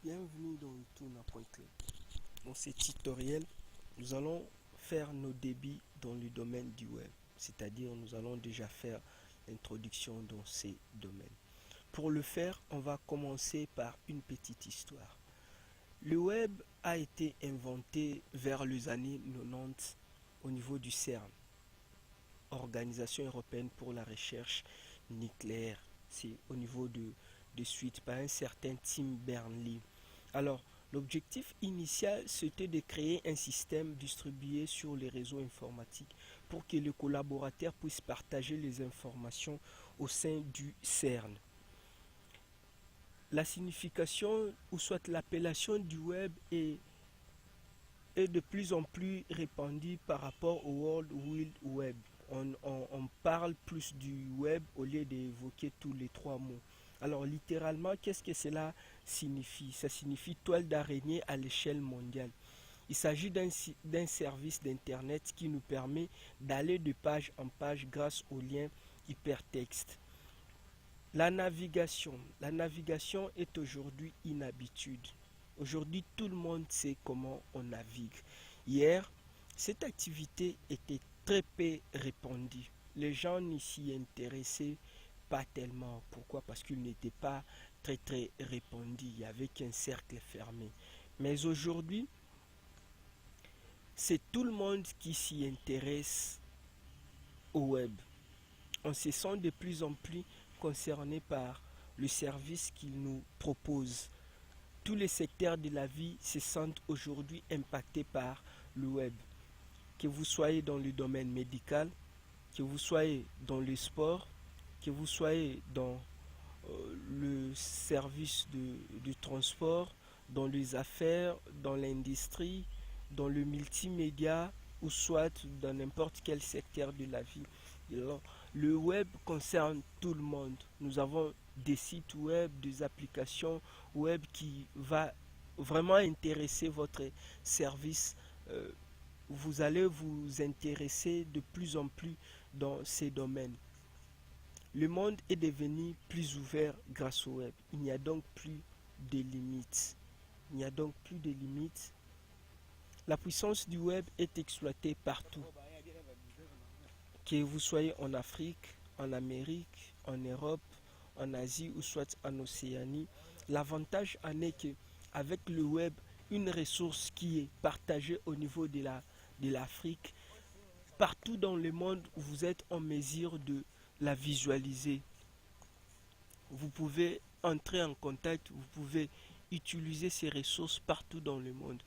Bienvenue dans Ituna.club. Dans ce tutoriel, nous allons faire nos débits dans le domaine du web, c'est-à-dire nous allons déjà faire l'introduction dans ces domaines. Pour le faire, on va commencer par une petite histoire. Le web a été inventé vers les années 90 au niveau du CERN, Organisation européenne pour la recherche nucléaire. C'est au niveau de suite par un certain Tim Berners-Lee. Alors, l'objectif initial, c'était de créer un système distribué sur les réseaux informatiques pour que les collaborateurs puissent partager les informations au sein du CERN. La signification ou soit l'appellation du web est de plus en plus répandue par rapport au World Wide Web. On parle plus du web au lieu d'évoquer tous les trois mots. Alors littéralement, qu'est-ce que cela signifie? Ça signifie toile d'araignée à l'échelle mondiale. Il s'agit d'un service d'Internet qui nous permet d'aller de page en page grâce aux liens hypertextes. La navigation est aujourd'hui une habitude. Aujourd'hui, tout le monde sait comment on navigue. Hier, cette activité était très peu répandue. Les gens n'y s'y intéressaient pas tellement. Pourquoi? Parce qu'il n'était pas très répandu. Il n'y avait qu'un cercle fermé. Mais aujourd'hui, c'est tout le monde qui s'y intéresse au web. On se sent de plus en plus concerné par le service qu'il nous propose. Tous les secteurs de la vie se sentent aujourd'hui impactés par le web. Que vous soyez dans le domaine médical, que vous soyez dans le sport, que vous soyez dans le service de transport, dans les affaires, dans l'industrie, dans le multimédia ou soit dans n'importe quel secteur de la vie. Alors, le web concerne tout le monde. Nous avons des sites web, des applications web qui vont vraiment intéresser votre service. Vous allez vous intéresser de plus en plus dans ces domaines. Le monde est devenu plus ouvert grâce au web. Il n'y a donc plus de limites. Il n'y a donc plus de limites. La puissance du web est exploitée partout. Que vous soyez en Afrique, en Amérique, en Europe, en Asie ou soit en Océanie, l'avantage en est que avec le web, une ressource qui est partagée au niveau de l'Afrique, partout dans le monde, vous êtes en mesure de la visualiser. Vous pouvez entrer en contact, vous pouvez utiliser ces ressources partout dans le monde.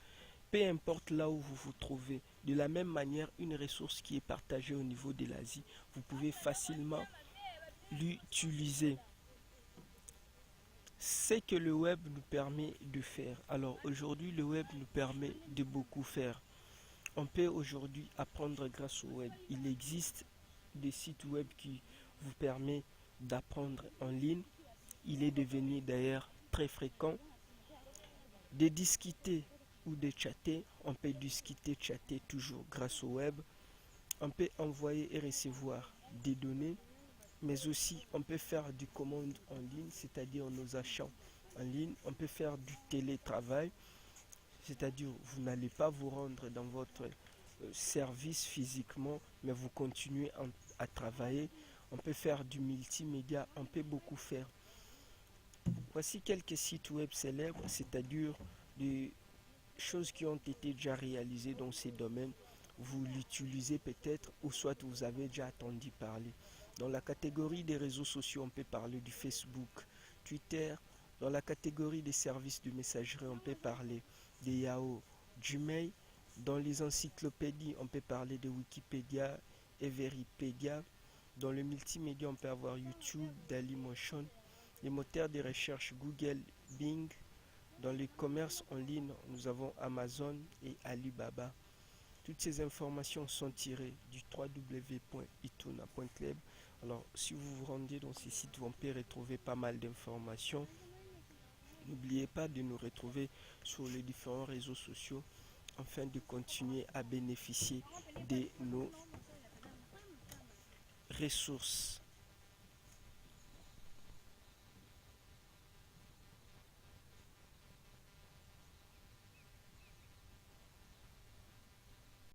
Peu importe là où vous vous trouvez. De la même manière, une ressource qui est partagée au niveau de l'Asie, vous pouvez facilement l'utiliser. C'est que le web nous permet de faire. Alors aujourd'hui, le web nous permet de beaucoup faire. On peut aujourd'hui apprendre grâce au web. Il existe des sites web qui vous permettent d'apprendre en ligne. Il est devenu d'ailleurs très fréquent de discuter ou de chatter. On peut discuter, chatter toujours grâce au web. On peut envoyer et recevoir des données, mais aussi on peut faire du commande en ligne, c'est-à-dire nos achats en ligne. On peut faire du télétravail, c'est-à-dire vous n'allez pas vous rendre dans votre service physiquement, mais vous continuez à travailler. On peut faire du multimédia, on peut beaucoup faire. Voici quelques sites web célèbres, c'est-à-dire des choses qui ont été déjà réalisées dans ces domaines. Vous l'utilisez peut-être ou soit vous avez déjà entendu parler. Dans la catégorie des réseaux sociaux, on peut parler du Facebook, Twitter. Dans la catégorie des services de messagerie, on peut parler de Yahoo, Gmail. Dans les encyclopédies, on peut parler de Wikipédia, Everpedia. Dans le multimédia, on peut avoir YouTube, Dailymotion. Les moteurs de recherche Google, Bing. Dans le commerce en ligne, nous avons Amazon et Alibaba. Toutes ces informations sont tirées du www.ituna.club. Alors, si vous vous rendez dans ces sites, vous pouvez retrouver pas mal d'informations. N'oubliez pas de nous retrouver sur les différents réseaux sociaux afin de continuer à bénéficier de nos ressources.